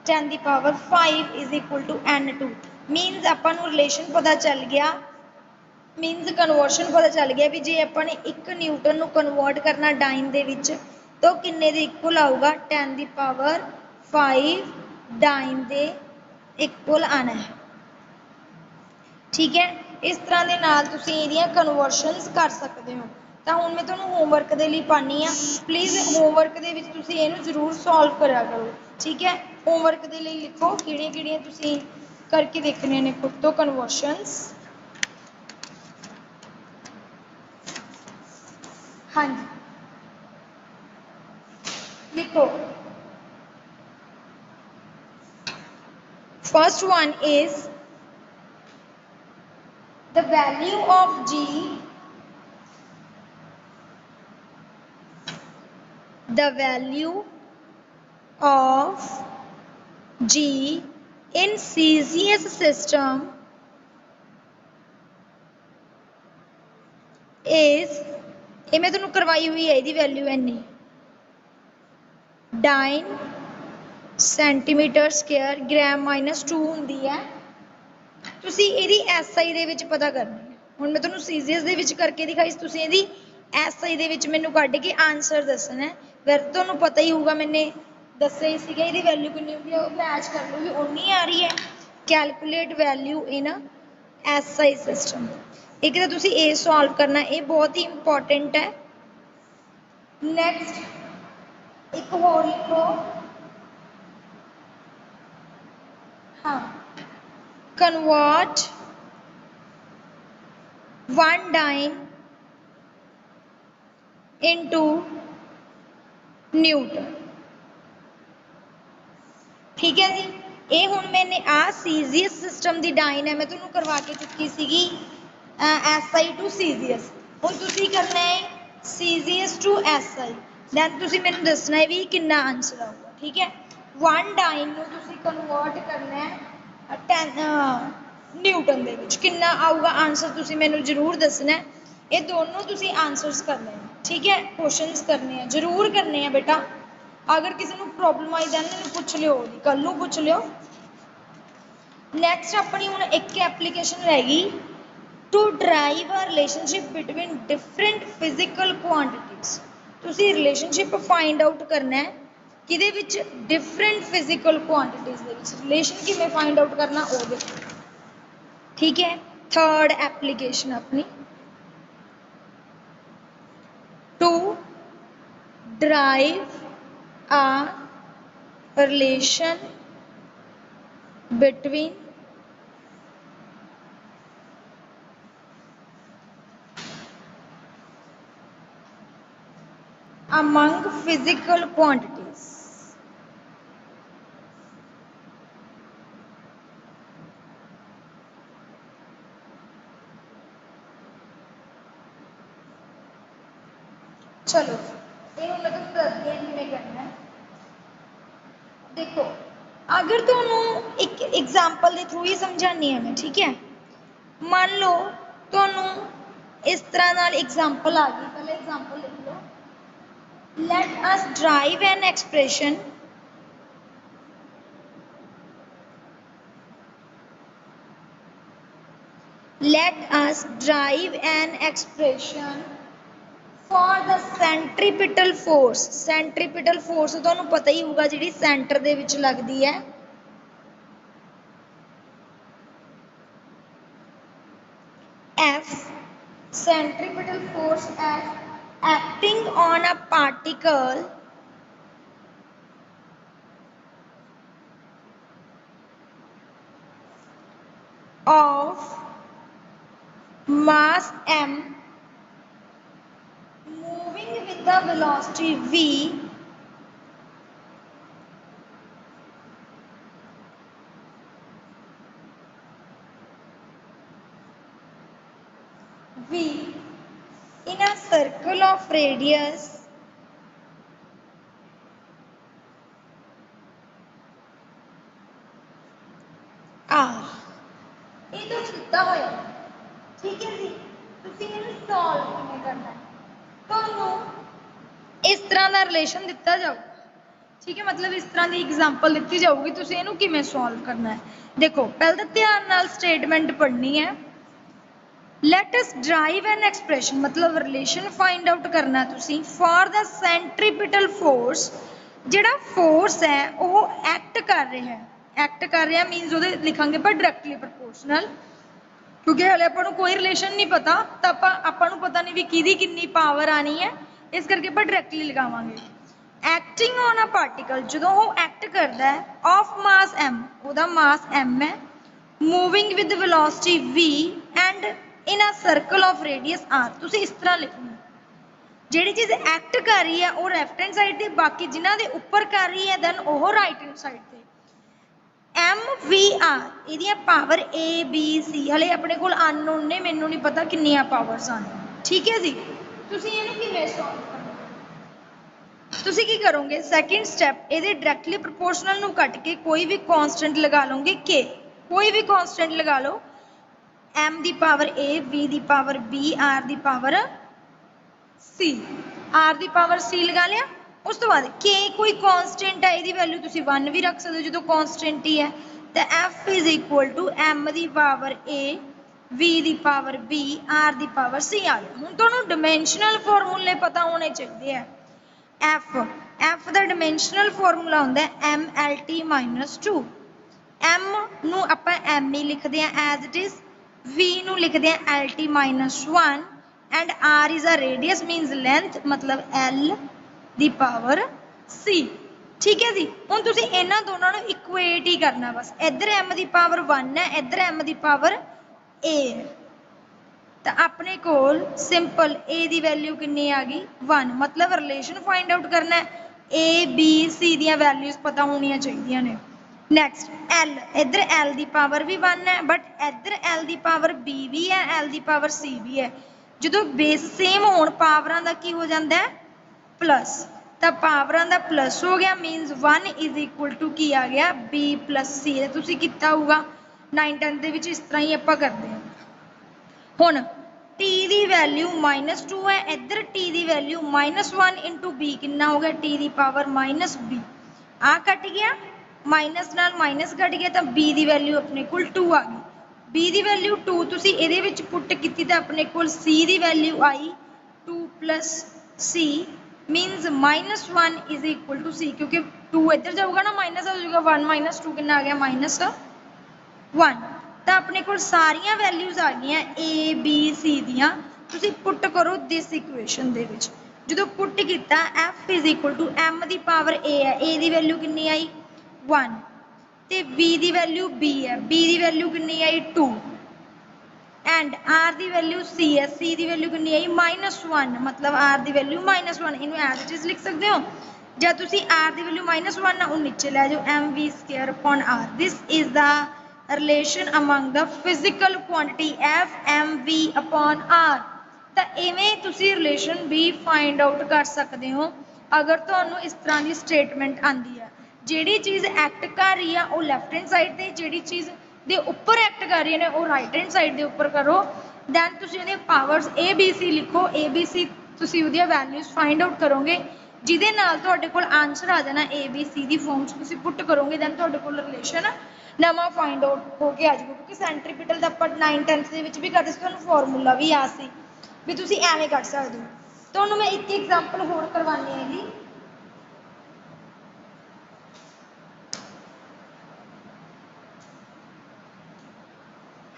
10 the power 5 is equal to n2। Means ਆਪਾਂ ਨੂੰ ਰਿਲੇਸ਼ਨ ਪਤਾ ਚੱਲ ਗਿਆ, ਮੀਨਸ ਕਨਵਰਸ਼ਨ ਪਤਾ ਚੱਲ ਗਿਆ ਵੀ ਜੇ ਆਪਾਂ ਨੇ 1 ਨਿਊਟਨ ਨੂੰ ਕਨਵਰਟ ਕਰਨਾ ਡਾਈਨ ਦੇ ਵਿੱਚ ਤਾਂ ਕਿੰਨੇ ਦੇ ਇਕੁਅਲ ਆਊਗਾ 10 ਦੀ ਪਾਵਰ 5 ਡਾਈਨ ਦੇ ਇਕੁਅਲ ਆਣਾ ਹੈ। ਠੀਕ ਹੈ, ਇਸ ਤਰ੍ਹਾਂ ਦੇ ਨਾਲ ਤੁਸੀਂ ਇਹਦੀਆਂ ਕਨਵਰਸ਼ਨਸ ਕਰ ਸਕਦੇ ਹੋ। ਤਾਂ ਹੁਣ ਮੈਂ ਤੁਹਾਨੂੰ ਹੋਮਵਰਕ ਦੇ ਲਈ ਪਾਣੀ ਆ। ਪਲੀਜ਼ ਹੋਮਵਰਕ ਦੇ ਵਿੱਚ ਤੁਸੀਂ ਇਹਨੂੰ ਜ਼ਰੂਰ ਸੋਲਵ ਕਰਿਆ ਕਰੋ, ਠੀਕ ਹੈ। ਹੋਮਵਰਕ ਦੇ ਲਈ ਲਿਖੋ ਕਿਹੜੀਆਂ ਕਿਹੜੀਆਂ ਤੁਸੀਂ ਕਰਕੇ ਦੇਖਣੀਆਂ ਨੇ ਖੁਦ ਤੋਂ ਕਨਵਰਸ਼ਨਸ। ਹਾਂਜੀ ਲਿਖੋ। First one is the value of G, the value of G in Cesius system is, ਇਹ ਮੈਂ ਤੁਹਾਨੂੰ ਕਰਵਾਈ ਹੋਈ ਹੈ ਇਹਦੀ ਵੈਲਿਊ ਇੰਨੀ 9 ਸੈਂਟੀਮੀਟਰ ਸਕੁਅਰ ਗ੍ਰਾਮ -2 ਹੁੰਦੀ ਹੈ। ਤੁਸੀਂ ਇਹਦੀ SI ਦੇ ਵਿੱਚ ਪਤਾ ਕਰਨੀ ਹੈ। ਹੁਣ ਮੈਂ ਤੁਹਾਨੂੰ ਸੀਜ਼ੀਐਸ ਦੇ ਵਿੱਚ ਕਰਕੇ ਦਿਖਾਈ, ਤੁਸੀਂ ਇਹਦੀ SI ਦੇ ਵਿੱਚ ਮੈਨੂੰ ਕੱਢ ਕੇ ਆਨਸਰ ਦੱਸਣਾ ਹੈ। ਵੈਸੇ ਤੁਹਾਨੂੰ ਪਤਾ ਹੀ ਹੋਊਗਾ, ਮੈਨੇ ਦੱਸਿਆ ਹੀ ਸੀਗਾ ਇਹਦੀ ਵੈਲਿਊ ਕਿੰਨੀ ਹੁੰਦੀ ਹੈ, ਉਹ ਮੈਚ ਕਰ ਲਓ ਵੀ ਉਨੀ ਆ ਰਹੀ ਹੈ। ਕੈਲਕੂਲੇਟ ਵੈਲਿਊ ਇਨ SI ਸਿਸਟਮ, ਇੱਕ ਤਾਂ ਤੁਸੀਂ ਇਹ ਸੋਲਵ ਕਰਨਾ, ਇਹ ਬਹੁਤ ਹੀ ਇੰਪੋਰਟੈਂਟ ਹੈ। ਨੈਕਸਟ ਇੱਕ ਹੋਰ ਲਿਖੋ, ਹਾਂ, convert 1 dyne into ਨਿਊਟਨ, ਠੀਕ ਹੈ ਜੀ। ਇਹ ਹੁਣ ਮੈਨੇ ਸੀਜ਼ੀਐਸ ਸਿਸਟਮ ਦੀ ਡਾਈਨ ਹੈ, ਮੈਂ ਤੁਹਾਨੂੰ ਕਰਵਾ ਕੇ ਚੁੱਕੀ ਸੀਗੀ SI to ਸੀਜ਼ੀਐਸ। ਹੁਣ ਤੁਸੀਂ ਕਰਨਾ ਹੈ ਸੀਜ਼ੀਐਸ to SI, ਦੈਨ ਤੁਸੀਂ ਮੈਨੂੰ ਦੱਸਣਾ ਹੈ ਵੀ ਕਿੰਨਾ ਆਨਸਰ ਆਊਗਾ, ਠੀਕ ਹੈ। 1 ਡਾਈਨ ਨੂੰ ਤੁਸੀਂ ਕਨਵਰਟ ਕਰਨਾ ਹੈ 10 ਨਿਊਟਨ ਦੇ ਵਿੱਚ, ਕਿੰਨਾ ਆਊਗਾ ਆਨਸਰ ਤੁਸੀਂ ਮੈਨੂੰ ਜ਼ਰੂਰ ਦੱਸਣਾ ਹੈ। ਇਹ ਦੋਨੋਂ ਤੁਸੀਂ ਆਨਸਰਸ ਕਰਨੇ ਨੇ, ਠੀਕ ਹੈ। ਕੁਐਸਚਨਸ ਕਰਨੇ ਆ, ਜ਼ਰੂਰ ਕਰਨੇ ਆ ਬੇਟਾ। ਅਗਰ ਕਿਸੇ ਨੂੰ ਪ੍ਰੋਬਲਮ ਆਈ ਤਾਂ ਇਹਨੂੰ ਪੁੱਛ ਲਿਓ, ਕੱਲ ਨੂੰ ਪੁੱਛ ਲਿਓ। ਨੈਕਸਟ ਆਪਣੀ ਹੁਣ ਇੱਕ ਐਪਲੀਕੇਸ਼ਨ ਰਹਿ ਗਈ, to derive a relationship between different physical quantities. ਤੁਸੀਂ ਰਿਲੇਸ਼ਨਸ਼ਿਪ ਫਾਈਂਡ ਆਊਟ ਕਰਨਾ ਹੈ ਕਿਹਦੇ ਵਿੱਚ, ਡਿਫਰੈਂਟ ਫਿਜ਼ੀਕਲ ਕੁਆਂਟੀਟੀਜ਼ ਦੇ ਵਿੱਚ। ਰਿਲੇਸ਼ਨ ਕਿਵੇਂ ਫਾਈਂਡ ਆਊਟ ਕਰਨਾ ਉਹ ਦੇਖੋ, ਠੀਕ ਹੈ। ਥਰਡ ਐਪਲੀਕੇਸ਼ਨ ਆਪਣੀ, to derive a relation between among physical quantities। चलो ये ਹੁਣ ਮੈਂ ਤੁਹਾਨੂੰ ਦੱਸਦੀ ਹਾਂ ਕਿਵੇਂ ਕਰਨਾ ਹੈ। देखो अगर ਤੁਹਾਨੂੰ ਇੱਕ एग्जांपल ਦੇ ਥਰੂ ਹੀ ਸਮਝਾਣੀ ਹੈ ਮੈਂ, ਠੀਕ ਹੈ। ਮੰਨ ਲਓ ਤੁਹਾਨੂੰ ਇਸ ਤਰ੍ਹਾਂ ਨਾਲ एग्जांपल ਆ ਗਈ, ਪਹਿਲਾਂ एग्जांपल ਲਿਖ ਲਓ। Let us drive an expression for the centripetal force। centripetal force ਤੁਹਾਨੂੰ ਪਤਾ ਹੀ ਹੋਊਗਾ ਜਿਹੜੀ ਸੈਂਟਰ ਦੇ ਵਿੱਚ ਲੱਗਦੀ ਹੈ। F centripetal force acting on a particle of mass m moving with the velocity v in a circle of radius r। ਇਹ ਤਾਂ ਦਿੱਤਾ ਹੋਇਆ, ਠੀਕ ਹੈ ਜੀ। ਤੁਸੀਂ ਇਹਨੂੰ ਸੋਲਵ ਕਿਵੇਂ ਕਰਨਾ ਹੈ, ਤੁਹਾਨੂੰ ਇਸ ਤਰ੍ਹਾਂ ਦਾ ਰਿਲੇਸ਼ਨ ਦਿੱਤਾ ਜਾਊਗਾ, ਠੀਕ ਹੈ। ਮਤਲਬ ਇਸ ਤਰ੍ਹਾਂ ਦੀ एग्जांपल ਦਿੱਤੀ ਜਾਊਗੀ, ਤੁਸੀਂ ਇਹਨੂੰ ਕਿਵੇਂ ਸੋਲਵ ਕਰਨਾ ਹੈ। ਦੇਖੋ ਪਹਿਲਾਂ ਤਾਂ ਧਿਆਨ ਨਾਲ ਸਟੇਟਮੈਂਟ ਪੜ੍ਹਨੀ ਹੈ। Let us derive an expression, मतलब रिलेशन फाइंड आउट करना तुसी for the centripetal force, ਜਿਹੜਾ force है वो act कर रहा है। act कर रहा मीनस ਉਹਦੇ ਲਿਖਾਂਗੇ ਪਰ directly proportional क्योंकि हले आपां नूं कोई रिलेशन नहीं पता, तो आपां नूं पता नहीं भी किहदी कितनी पावर आनी है, इस करके आपां डायरैक्टली लगावांगे। एक्टिंग ऑन अ पार्टिकल, जो वो एक्ट करता है ऑफ मास m, ਉਹਦਾ मास m है, moving with velocity v and in a circle of radius r। तुसीं इस तरह लिखना, ਜਿਹੜੀ चीज़ एक्ट कर रही है वो लैफ्ट हैंड साइड से, बाकी जिन्हां दे उपर कर रही है दैन वो राइट हैंड साइड से। MVR ਇਹਦੀਆਂ ਪਾਵਰ A B C ਹਲੇ ਆਪਣੇ ਕੋਲ ਅਨਨੋਨ ਨੇ, ਮੈਨੂੰ ਨਹੀਂ ਪਤਾ ਕਿੰਨੀਆਂ ਪਾਵਰਸ ਆਣ। ਠੀਕ ਹੈ ਜੀ, ਤੁਸੀਂ ਇਹਨੂੰ ਕਿਵੇਂ ਸੋਲਵ ਕਰੋਗੇ? ਤੁਸੀਂ ਕੀ ਕਰੋਗੇ? ਸੈਕਿੰਡ ਸਟੈਪ, ਇਹਦੇ ਡਾਇਰੈਕਟਲੀ ਪ੍ਰੋਪੋਰਸ਼ਨਲ ਨੂੰ ਕੱਟ ਕੇ ਕੋਈ ਵੀ ਕਾਂਸਟੈਂਟ ਲਗਾ ਲਓਗੇ K, ਕੋਈ ਵੀ ਕਾਂਸਟੈਂਟ ਲਗਾ ਲਓ, M ਦੀ ਪਾਵਰ A, V ਦੀ ਪਾਵਰ B, R ਦੀ ਪਾਵਰ C, R ਦੀ ਪਾਵਰ C ਲਗਾ ਲਿਆ। ਉਸ ਤੋਂ ਬਾਅਦ K ਕੋਈ ਕਾਂਸਟੈਂਟ ਹੈ, ਇਹਦੀ ਵੈਲਿਊ ਤੁਸੀਂ 1 ਵੀ ਰੱਖ ਸਕਦੇ ਹੋ ਜਦੋਂ ਕਾਂਸਟੈਂਟ ਹੀ ਹੈ, ਤਾਂ F is equal to M ਦੀ ਪਾਵਰ A, V ਦੀ ਪਾਵਰ B, R ਦੀ ਪਾਵਰ C ਆ ਗਿਆ। ਹੁਣ ਤੁਹਾਨੂੰ ਡਿਮੈਂਸ਼ਨਲ ਫਾਰਮੂਲੇ ਪਤਾ ਹੋਣੇ ਚਾਹੀਦੇ ਆ। F ਦਾ ਡਿਮੈਂਸ਼ਨਲ ਫਾਰਮੂਲਾ ਹੁੰਦਾ MLT ਮਾਈਨਸ 2। M ਨੂੰ ਆਪਾਂ M ਹੀ ਲਿਖਦੇ ਆ ਐਜ਼ ਇਟ ਇਜ਼, V ਨੂੰ ਲਿਖਦੇ ਆ LT minus 1 and R is a radius मीनस length, मतलब L दी पावर C। ठीक है जी, हुण तुसीं इन्हां दोनों नूं इक्वेट ही करना, बस इधर M दी पावर 1 है, इधर M दी पावर A है, तो अपने कोल सिंपल A दी वैल्यू कितनी आ गई 1, मतलब रिलेशन फाइंड आउट करना है, A B C दियां वैल्यूज पता होनी चाहिए ने। नैक्सट L, इधर L दी पावर भी 1 है, बट इधर L दी पावर B भी है, L दी पावर C भी है। ਜਦੋਂ ਬੇਸ ਸੇਮ ਹੋਣ ਪਾਵਰਾਂ ਦਾ ਕੀ ਹੋ ਜਾਂਦਾ ਹੈ ਪਲੱਸ, ਤਾਂ ਪਾਵਰਾਂ ਦਾ ਪਲੱਸ ਹੋ ਗਿਆ, ਮੀਨਸ 1 ਇਜ਼ ਇਕੁਅਲ ਟੂ ਕੀ ਆ ਗਿਆ B ਪਲੱਸ C। ਤੁਸੀਂ ਕੀਤਾ ਹੋਊਗਾ 9 10 ਦੇ ਵਿੱਚ, ਇਸ ਤਰ੍ਹਾਂ ਹੀ ਆਪਾਂ ਕਰਦੇ ਹਾਂ। ਹੁਣ T ਦੀ ਵੈਲਿਊ -2 ਹੈ, ਇੱਧਰ T ਦੀ ਵੈਲਿਊ -1 ਇੰਟੂ B ਕਿੰਨਾ ਹੋ ਗਿਆ T ਦੀ ਪਾਵਰ -B, ਆ ਕੱਟ ਗਿਆ ਮਾਈਨਸ ਨਾਲ ਮਾਈਨਸ ਕੱਟ ਗਿਆ, ਤਾਂ B ਦੀ ਵੈਲਿਊ ਆਪਣੇ ਕੋਲ 2 ਆ ਗਈ। B ਦੀ ਵੈਲਿਊ 2 ਤੁਸੀਂ ਇਹਦੇ ਵਿੱਚ ਪੁੱਟ ਕੀਤੀ ਤਾਂ ਆਪਣੇ ਕੋਲ C ਦੀ ਵੈਲਿਊ ਆਈ 2 plus C, means -1 is equal to C, क्योंकि 2 इधर जाऊगा ना माइनस हो जाएगा, 1 माइनस 2 कितना आ गया -1। तो अपने को सारिया वैल्यूज आ गई A B C दियाँ, तुसी पुट करो दिस इक्वेशन दे विच। जो पुट किया F is equal to M की पावर A है, A की वैल्यू कितनी आई 1, तो B की वैल्यू B है, B की वैल्यू कितनी आई 2, एंड R की वैल्यू C है, C की वैल्यू कितनी आई -1, मतलब R की वैल्यू -1, इन्हू एज इट इज लिख सकते हो। जब तुसी R की वैल्यू -1 ना नीचे लै जाओ MV² upon R, this is the relation among the physical quantity F MV upon R। तो इवें तुसी रिलेशन भी फाइंड आउट कर सकते हो अगर तुहानू इस तरह की स्टेटमेंट आती है, जिहड़ी चीज़ एक्ट कर रही है वो लैफ्ट हैंड साइड से, जिहड़ी चीज़ दे उपर एक्ट कर रही है वो राइट हैंड साइड के उपर करो, दैन तुसीं उहदे पावर्स A B C लिखो, A B C तुसीं उहदियां वैल्यूज फाइंड आउट करोगे, जिहदे नाल तुहाडे कोल आंसर आ जाना A B C the form च तुसीं पुट करोगे, दैन तुहाडे कोल रिलेशन नवां फाइंड आउट होके आ जाएगा। क्योंकि सेंट्रीपिटल दा आपां 9 10th दे विच भी करदे सी, तुहानूं फॉर्मूला भी याद सी भी तुसीं एवें कढ सकदे हो। तुहानूं मैं एक एग्जाम्पल होर करवानी हैगी,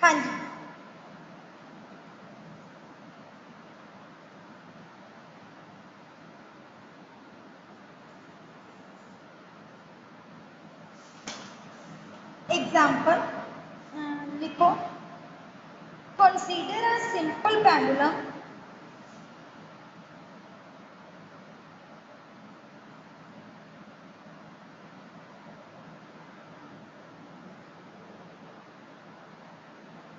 हाँ जी एग्जाम्पल लिखो, consider a simple pendulum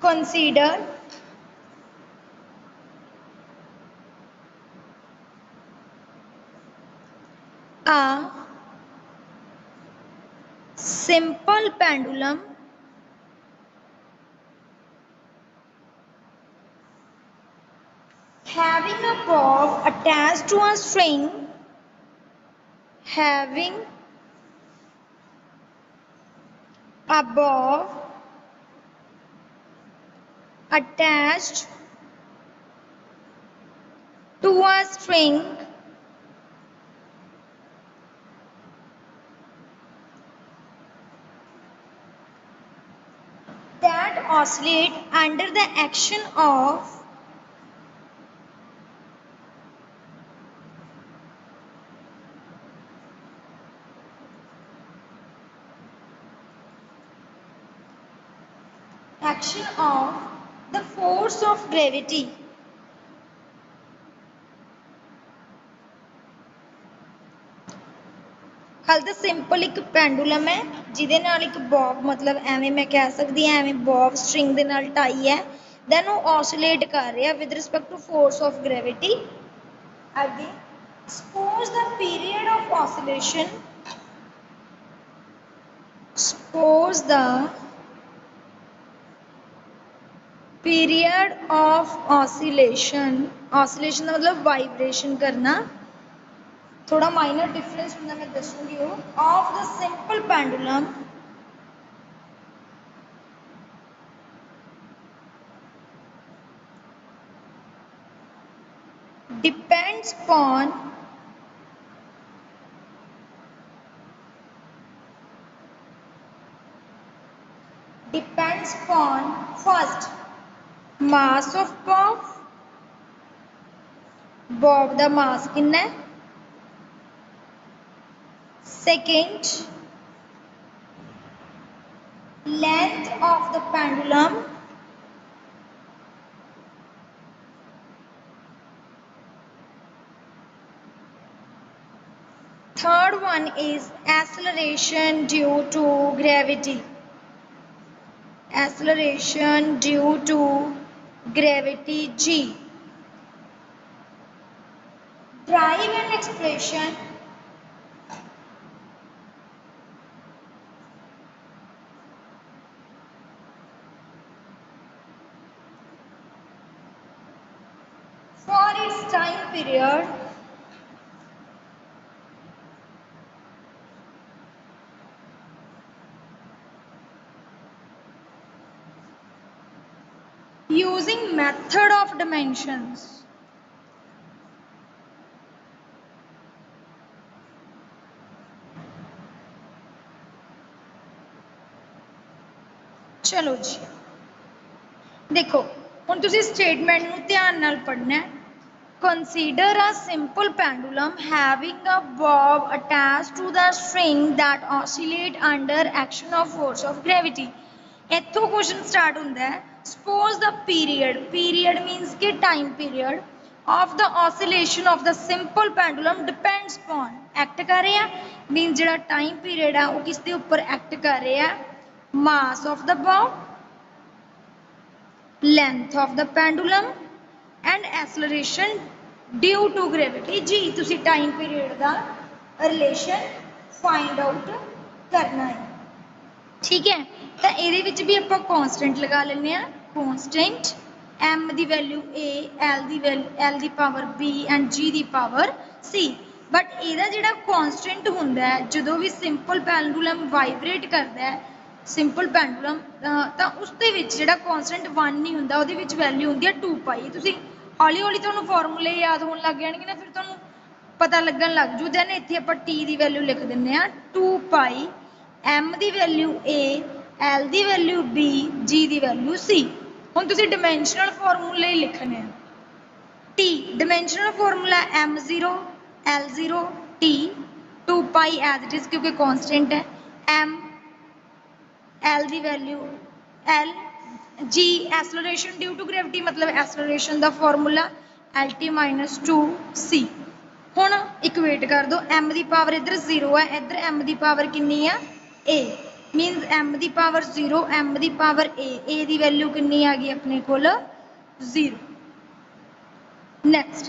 consider a simple pendulum having a bob attached to a string, having a bob attached to a string that oscillate under the action of the force of gravity. हल तो simple एक pendulum है जिदे नाल एक Bob मतलब एवें मैं कह सकती हाँ एवें बॉब स्ट्रिंग दे नाल टाई है दैन वो ऑसिलेट कर रहा है with respect to force of gravity अगे suppose the period of oscillation suppose the period of oscillation oscillation का मतलब वाइब्रेशन करना थोड़ा माइनर डिफरेंस होंगे मैं दसूँगी वो of the simple pendulum depends upon first mass of bob the mass कितना है second length of the pendulum third one is acceleration due to gravity g drive and expression for its time period using method of dimensions चलो जी देखो हुण तुसीं statement नूं ध्यान नाल पढ़ना है consider a simple pendulum having a bob attached to the string that oscillate under action of force of gravity इत्थों क्वेश्चन स्टार्ट होंदा है suppose the period means कि time period of the oscillation of the simple pendulum depends upon act कर रहे हैं means जिहड़ा time period है वो किस दे उपर act कर रहे हैं mass of the bob length of the pendulum and acceleration due to gravity जी तुसी time period का relation find out करना है ठीक है तो ये भी आप कॉन्सटेंट लगा लें कॉन्सटेंट m की वैल्यू a l की पावर b एंड g की पावर c बट यदा जो कॉन्सटेंट होंगे जो भी सिंपल पेंडुलम वाइब्रेट करता है सिंपल पेंडुलम तो उसके जो कॉन्सटेंट 1 नहीं होंगे वो वैल्यू होंगी 2π तुम हौली हौली तो फॉर्मूले याद होने लग जाएंगे ना फिर तुम पता लगन लग जू दैन इतने आप t की वैल्यू लिख दें 2π m की वैल्यू a l की वैल्यू b g की वैल्यू c हुण तुसीं डिमेंशनल फॉर्मूले ही लिखने t dimensional formula m0 l0 t 2π as it is क्योंकि कॉन्सटेंट है m l की value l g acceleration due to gravity मतलब एक्सलरेशन का फॉर्मूला lt माइनस 2c हुण इक्वेट कर दो m की पावर इधर 0 है इधर m की पावर कितनी है a मीनस m की पावर 0 m की पावर a की वैल्यू कितनी आ गई अपने को 0 नैक्सट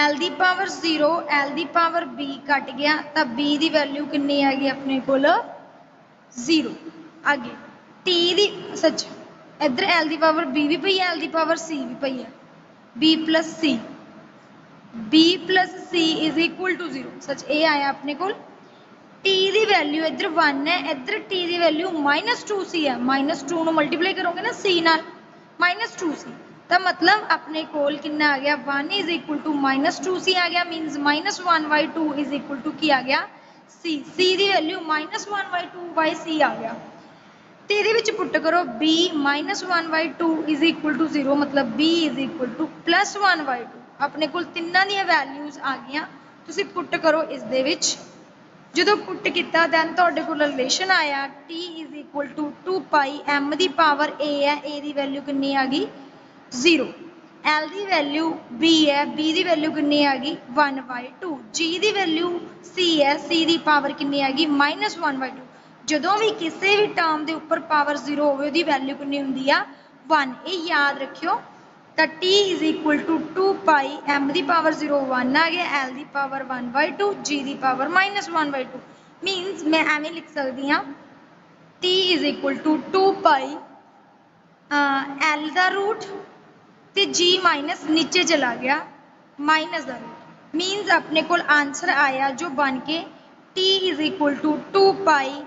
l की पावर 0 l की पावर b कट गया तो b की वैल्यू कितनी आ गई अपने को 0 आगे t की सच इधर l की पावर b भी पई है l की पावर c भी पई है b plus c is equal to 0 such ये आया अपने को t की वैल्यू इधर 1 है इधर t की वैल्यू -2c है -2 ਨੂੰ मल्टीप्लाई करोगे ना c नाल -2c तो मतलब अपने कोल कितना आ गया 1 इज इक्वल टू -2c आ गया मीनस -1/2 इज इक्वल टू की आ गया c की वैल्यू -1/2/c आ गया ਤੇ ਇਹਦੇ ਵਿੱਚ ਪੁੱਟ ਕਰੋ b -1/2 ਇਜ਼ ਇਕੁਅਲ ਟੂ 0 ਮਤਲਬ b ਇਜ਼ ਇਕੁਅਲ ਟੂ +1/2 ਆਪਣੇ ਕੋਲ ਤਿੰਨਾਂ ਦੀਆਂ ਵੈਲਿਊਜ਼ ਆ ਗਈਆਂ ਤੁਸੀਂ ਪੁੱਟ ਕਰੋ ਇਸ ਦੇ ਵਿੱਚ ਜਦੋਂ ਪੁੱਟ ਕੀਤਾ ਦੈਨ ਤੁਹਾਡੇ ਕੋਲ ਰਿਲੇਸ਼ਨ ਆਇਆ t is equal to 2 pi m ਦੀ ਪਾਵਰ a ਹੈ a ਦੀ ਵੈਲਿਊ ਕਿੰਨੀ ਆ ਗਈ 0 l ਦੀ ਵੈਲਿਊ b ਹੈ b ਦੀ ਵੈਲਿਊ ਕਿੰਨੀ ਆ ਗਈ 1/2 g ਦੀ ਵੈਲਿਊ c ਹੈ c ਦੀ ਪਾਵਰ ਕਿੰਨੀ ਆ ਗਈ -1/2 ਜਦੋਂ ਵੀ ਕਿਸੇ ਵੀ ਟਰਮ ਦੇ ਉੱਪਰ ਪਾਵਰ 0 ਹੋਵੇ ਉਹਦੀ ਵੈਲਿਊ ਕਿੰਨੀ ਹੁੰਦੀ ਆ 1 ਇਹ ਯਾਦ ਰੱਖਿਓ ਤਾਂ t is equal to 2 pi m ਦੀ ਪਾਵਰ 0 1 ਆ ਗਿਆ l ਦੀ ਪਾਵਰ 1/2 g ਦੀ ਪਾਵਰ -1/2 ਮੀਨਸ ਮੈਂ ਐਵੇਂ ਲਿਖ ਸਕਦੀ ਹਾਂ t is equal to 2 pi l ਦਾ ਰੂਟ ਤੇ g ਮਾਈਨਸ ਨੀਚੇ ਚਲਾ ਗਿਆ ਮਾਈਨਸ ਦਾ ਰੂਟ ਮੀਨਸ ਆਪਣੇ ਕੋਲ ਆਂਸਰ ਆਇਆ ਜੋ ਬਣ ਕੇ t is equal to 2 pi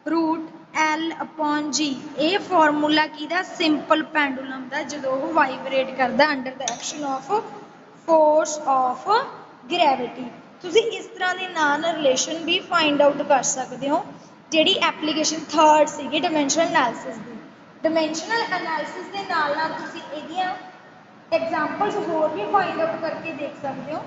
root L upon G ਇਹ ਫਾਰਮੂਲਾ ਕਿਹਦਾ ਸਿੰਪਲ ਪੈਂਡੂਲਮ ਦਾ ਜਦੋਂ ਉਹ ਵਾਈਬ੍ਰੇਟ ਕਰਦਾ under the action of force of gravity ਤੁਸੀਂ ਇਸ ਤਰ੍ਹਾਂ ਦੇ ਨਾਲ ਰਿਲੇਸ਼ਨ ਵੀ ਫਾਈਂਡ ਆਊਟ ਕਰ ਸਕਦੇ ਹੋ ਜਿਹੜੀ ਐਪਲੀਕੇਸ਼ਨ ਥਰਡ ਸੀਗੀ ਡਾਇਮੈਂਸ਼ਨਲ ਐਨਾਲਿਸਿਸ ਦੀ ਡਾਇਮੈਂਸ਼ਨਲ ਐਨਾਲਿਸਿਸ ਦੇ ਨਾਲ ਨਾਲ ਤੁਸੀਂ ਇਹਦੀਆਂ ਐਗਜ਼ਾਮਪਲਸ ਹੋਰ ਵੀ ਫਾਈਂਡ ਆਊਟ ਕਰਕੇ ਦੇਖ ਸਕਦੇ ਹੋ